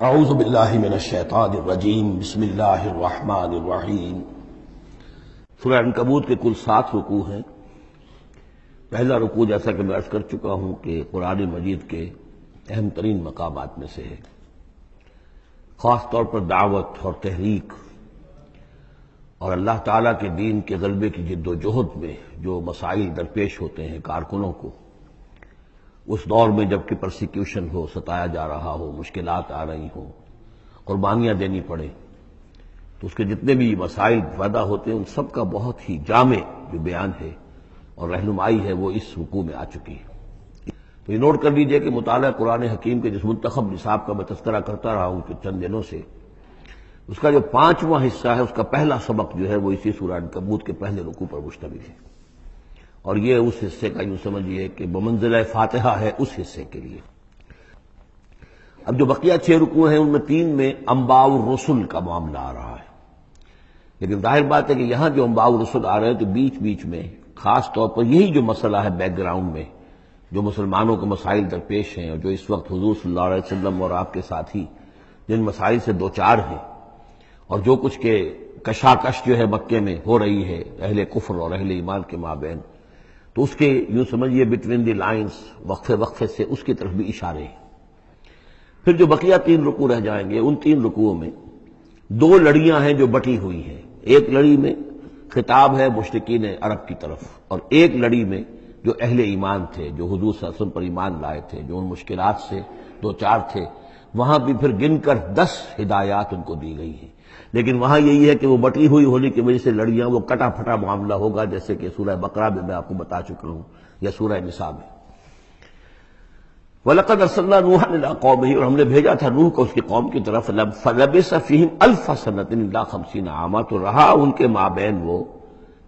اعوذ باللہ من الشیطان الرجیم بسم اللہ الرحمن الرحیم۔ سورہ عنکبوت کے کل 7 رکوع ہیں۔ پہلا رکوع جیسا کہ میں عرض کر چکا ہوں کہ قرآن مجید کے اہم ترین مقامات میں سے ہے، خاص طور پر دعوت اور تحریک اور اللہ تعالیٰ کے دین کے غلبے کی جد و جہد میں جو مسائل درپیش ہوتے ہیں کارکنوں کو، اس دور میں جب کہ پرسیکیوشن ہو، ستایا جا رہا ہو، مشکلات آ رہی ہوں، قربانیاں دینی پڑے، تو اس کے جتنے بھی مسائل پیدا ہوتے ہیں ان سب کا بہت ہی جامع جو بیان ہے اور رہنمائی ہے وہ اس رکوع میں آ چکی ہے۔ تو یہ نوٹ کر لیجئے کہ مطالعہ قرآن حکیم کے جس منتخب نصاب کا میں تذکرہ کرتا رہا ہوں کہ چند دنوں سے، اس کا جو 5واں حصہ ہے، اس کا پہلا سبق جو ہے وہ اسی سورہ عنکبوت کے پہلے رکوع پر مشتمل ہے، اور یہ اس حصے کا یوں سمجھیے کہ بمنزلہ فاتحہ ہے اس حصے کے لیے۔ اب جو بقیہ 6 رکوع ہیں ان میں 3 میں انباء الرسل کا معاملہ آ رہا ہے، لیکن ظاہر بات ہے کہ یہاں جو انباء الرسل آ رہے ہیں تو بیچ بیچ میں خاص طور پر یہی جو مسئلہ ہے بیک گراؤنڈ میں جو مسلمانوں کو مسائل درپیش ہیں اور جو اس وقت حضور صلی اللہ علیہ وسلم اور آپ کے ساتھی جن مسائل سے دوچار ہیں، اور جو کچھ کے کشاکش جو ہے مکے میں ہو رہی ہے اہل کفر اور اہل ایمان کے مابین، تو اس کے یوں سمجھیے بٹوین دی لائنز وقفے وقفے سے اس کی طرف بھی اشارے ہیں۔ پھر جو بقیہ 3 رکوع رہ جائیں گے ان 3 رکوعوں میں 2 لڑیاں ہیں جو بٹی ہوئی ہیں۔ ایک لڑی میں خطاب ہے مشرکین عرب کی طرف، اور ایک لڑی میں جو اہل ایمان تھے، جو حضور صلی اللہ علیہ وسلم پر ایمان لائے تھے، جو ان مشکلات سے دوچار تھے، وہاں بھی پھر گن کر 10 ہدایات ان کو دی گئی ہیں۔ لیکن وہاں یہی ہے کہ وہ بٹی ہوئی ہونے کی وجہ سے لڑیاں وہ کٹا پھٹا معاملہ ہوگا، جیسے کہ سورہ بقرہ میں آپ کو بتا چکا ہوں یا سورہ نساء میں۔ وَلَقَدْ أَرْسَلْنَا نُوحًا إِلَىٰ قَوْمِهِ، اور ہم نے بھیجا تھا نوح کو اس کی قوم کی طرف، فَلَبِثَ فِيهِمْ أَلْفَ سَنَةٍ إِلَّا 50 عَامًا، تو رہا ان کے مابین وہ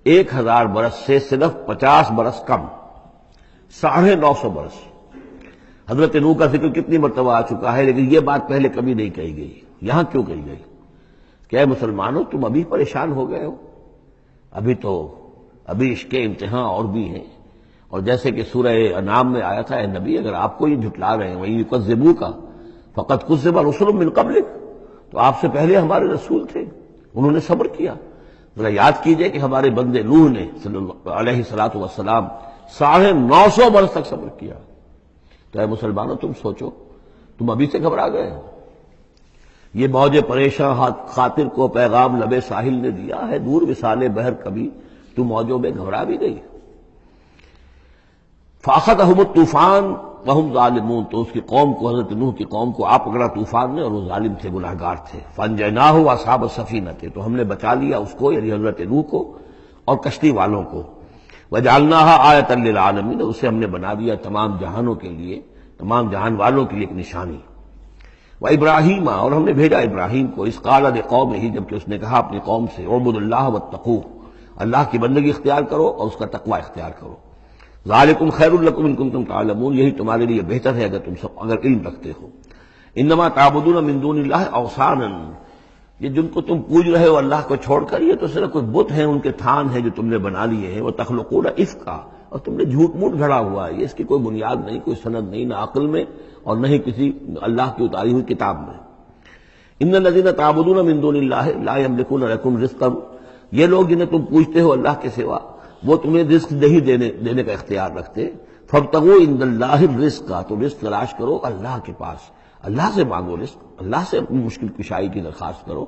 1000 برس سے صرف 50 برس کم، 950 برس۔ حضرت نوح کا ذکر کتنی مرتبہ آ چکا ہے، لیکن یہ بات پہلے کبھی نہیں کہی گئی، یہاں کیوں کہی گئی کہ اے مسلمانوں تم ابھی پریشان ہو گئے ہو، ابھی اس کے امتحان اور بھی ہیں۔ اور جیسے کہ سورہ انعام میں آیا تھا، اے نبی اگر آپ کو یہ جھٹلا رہے ہیں وَإِن يُكَذِّبُوكَ فَقَدْ كُذِّبَ رُسُلٌ مِّن قَبْلِكَ، تو آپ سے پہلے ہمارے رسول تھے، انہوں نے صبر کیا۔ ذرا یاد کیجئے کہ ہمارے بندے نوح نے صلی اللہ علیہ الصلوۃ والسلام 950 برس تک صبر کیا۔ تو اے مسلمانوں تم سوچو، تم ابھی سے گھبرا گئے ہو۔ یہ موج پریشاں خاطر کو پیغام لبے ساحل نے دیا ہے، دور وصال بحر کبھی تو موجوں میں گھبرا بھی گئی۔ فَأَخَذَهُمُ الطُّوفَانُ وَهُمْ ظَالِمُونَ، تو اس کی قوم کو، حضرت نوح کی قوم کو آ پکڑا طوفان نے، اور وہ ظالم تھے، گناہگار تھے۔ فَأَنجَيْنَاهُ وَأَصْحَابَ السَّفِينَةِ، تو ہم نے بچا لیا اس کو یعنی حضرت نوح کو اور کشتی والوں کو۔ وَجَعَلْنَاهَا آیَةً لِّلْعَالَمِينَ، اسے ہم نے بنا دیا تمام جہانوں کے لیے، تمام جہان والوں کے لیے ایک نشانی۔ وَإِبْرَاهِيمَ، اور ہم نے بھیجا ابراہیم کو، اذ قال لقومہ، جبکہ اس نے کہا اپنی قوم سے، اعبدوا اللہ واتقوہ، اللہ کی بندگی اختیار کرو اور اس کا تقوی اختیار کرو۔ ذالکم خیر لکم ان کنتم تعلمون، یہی تمہارے لیے بہتر ہے اگر علم رکھتے ہو۔ انما تعبدون من دون اللہ اوثانا، یہ جن کو تم پوج رہے ہو اللہ کو چھوڑ کر، یہ تو صرف کوئی بت ہیں، ان کے تھان ہیں جو تم نے بنا لیے ہیں۔ وتخلقون افکا، اور تم نے جھوٹ موٹ گھڑا ہوا ہے، یہ اس کی کوئی بنیاد نہیں، کوئی سند نہیں، نہ عقل میں اور نہ ہی کسی اللہ کی اتاری ہوئی کتاب میں۔ ان الذین تعبدون من دون اللہ لا یملکون لکم رزقا، یہ لوگ جنہیں تم پوجتے ہو اللہ کے سوا، وہ تمہیں رزق نہیں دینے کا اختیار رکھتے۔ فابتغوا عند اللہ الرزق، تو رزق تلاش کرو اللہ کے پاس، اللہ سے مانگو رزق، اللہ سے اپنی مشکل کشائی کی درخواست کرو،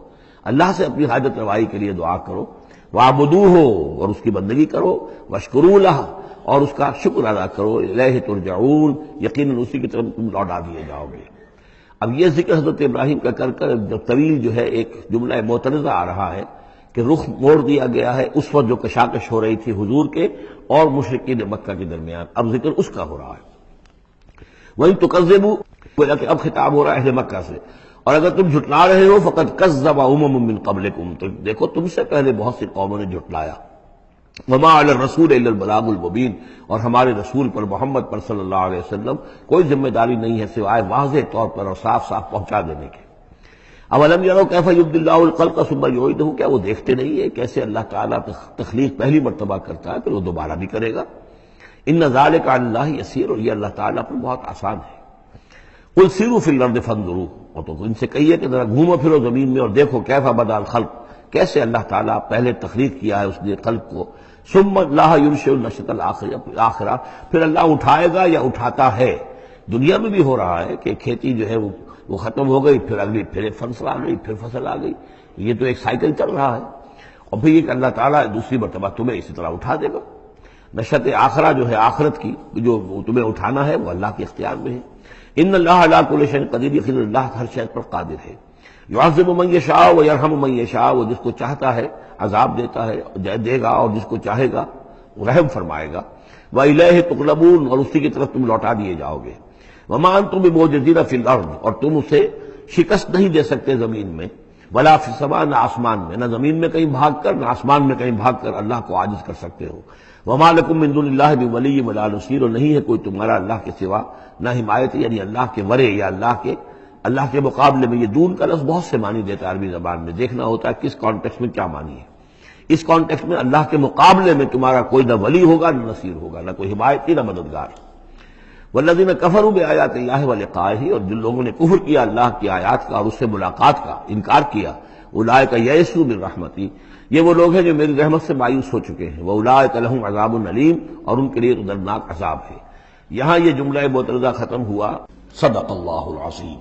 اللہ سے اپنی حاجت روائی کے لیے دعا کرو۔ واعبدوہ، اور اس کی بندگی کرو، واشکروا لہ، اور اس کا شکر ادا کرو، الیہ ترجعون، یقیناً اسی کی طرف تم لوٹا دیے جاؤ گے۔ اب یہ ذکر حضرت ابراہیم کا کر طویل جو ہے ایک جملہ معترضہ آ رہا ہے کہ رخ موڑ دیا گیا ہے اس وقت جو کشاکش ہو رہی تھی حضور کے اور مشرکین مکہ کے درمیان، اب ذکر اس کا ہو رہا ہے۔ وَإِن تُكَذِّبُوا، گویا کہ اب خطاب ہو رہا ہے اہل مکہ سے، اور اگر تم جھٹلا رہے ہو فَقَدْ كَذَّبَ أُمَمٌ مِّن قَبْلِكُمْ، تو دیکھو تم سے پہلے بہت سی قوموں نے جھٹلایا۔ وَمَا عَلَى الرَّسُولِ إِلَّا الْبَلَاغُ الْمُبِينُ، اور ہمارے رسول پر محمد پر صلی اللہ علیہ وسلم کوئی ذمہ داری نہیں ہے سوائے واضح طور پر اور صاف صاف پہنچا دینے کے۔ اولم یروا کیف یبدی اللہ الخلق ثم یعیدہ، کیا وہ دیکھتے نہیں ہے کیسے اللہ تعالیٰ تخلیق پہلی مرتبہ کرتا ہے پھر وہ دوبارہ بھی کرے گا۔ ان ذالک علی اللہ یسیر، اور یہ اللہ تعالیٰ پر بہت آسان ہے۔ قل سیروا فی الارض فانظروا، اور تو ان سے کہیے کہ ذرا گھومو پھرو زمین میں اور دیکھو کیف بدأ الخلق، کیسے اللہ تعالیٰ پہلے تخلیق کیا ہے اس نے خلق کو، ثم اللہ ينشئ النشأة الآخرہ، پھر اللہ اٹھائے گا یا اٹھاتا ہے۔ دنیا میں بھی ہو رہا ہے کہ کھیتی جو ہے وہ ختم ہو گئی، پھر اگلی پھر فصل آ گئی، پھر فصل آ گئی، یہ تو ایک سائیکل چل رہا ہے، اور پھر یہ کہ اللہ تعالیٰ دوسری مرتبہ تمہیں اسی طرح اٹھا دے گا۔ نشأت آخرہ جو ہے آخرت کی، جو تمہیں اٹھانا ہے وہ اللہ کے اختیار میں ہے۔ ان اللہ علی کل شیء قدیر، یقینا اللہ ہر شے پر قادر ہے۔ یعذب من یشاء ویرحم من یشاء، وہ جس کو چاہتا ہے عذاب دیتا ہے، دے گا، اور جس کو چاہے گا رحم فرمائے گا۔ وإلیہ تقلبون، اور اسی کی طرف تم لوٹا دیے جاؤ گے۔ وما انتم بمعجزین فی الارض، اور تم اسے شکست نہیں دے سکتے زمین میں، ولا فی السماء، نہ آسمان میں، نہ زمین میں کہیں بھاگ کر نہ آسمان میں کہیں بھاگ کر اللہ کو عاجز کر سکتے ہو۔ وما لکم من دون اللہ بولی ولا نصیر، اور نہیں ہے کوئی تمہارا اللہ کے سوا نہ حمایت، یعنی اللہ کے ورے یا اللہ کے مقابلے میں۔ یہ دون کا لفظ بہت سے معنی دیتا ہے عربی زبان میں، دیکھنا ہوتا ہے کس کانٹیکسٹ میں کیا معنی ہے۔ اس کانٹیکسٹ میں اللہ کے مقابلے میں تمہارا کوئی نہ ولی ہوگا نہ نصیر ہوگا، نہ کوئی حمایتی نہ مددگار۔ والذین کفروا بآیات اللہ ولقائہ، اور جن لوگوں نے کفر کیا اللہ کی آیات کا اور اس سے ملاقات کا انکار کیا، اولئک یئسوا من رحمتی، یہ وہ لوگ ہیں جو میری رحمت سے مایوس ہو چکے ہیں۔ واولئک لہم عذاب علیم، اور ان کے لیے دردناک عذاب ہے۔ یہاں یہ جملہ معترضہ ختم ہوا۔ صدق اللہ العظیم۔